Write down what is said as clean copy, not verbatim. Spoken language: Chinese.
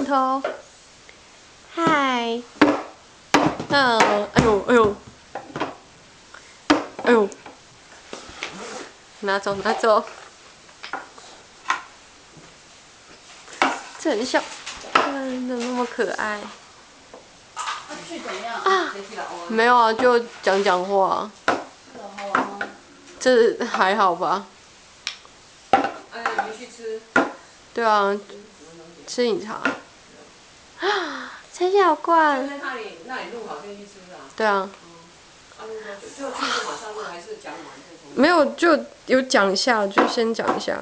头。嗨。哎呦。拿走。这很像，怎么那么可爱？去怎样？没有啊，就讲话。好玩吗？这还好吧？你去吃。对啊，吃饮茶。陈小罐。就在那里录好先去吃啊。对啊。录多久？就去就马上录，还是讲完再重？没有，就有讲一下，就先讲一下。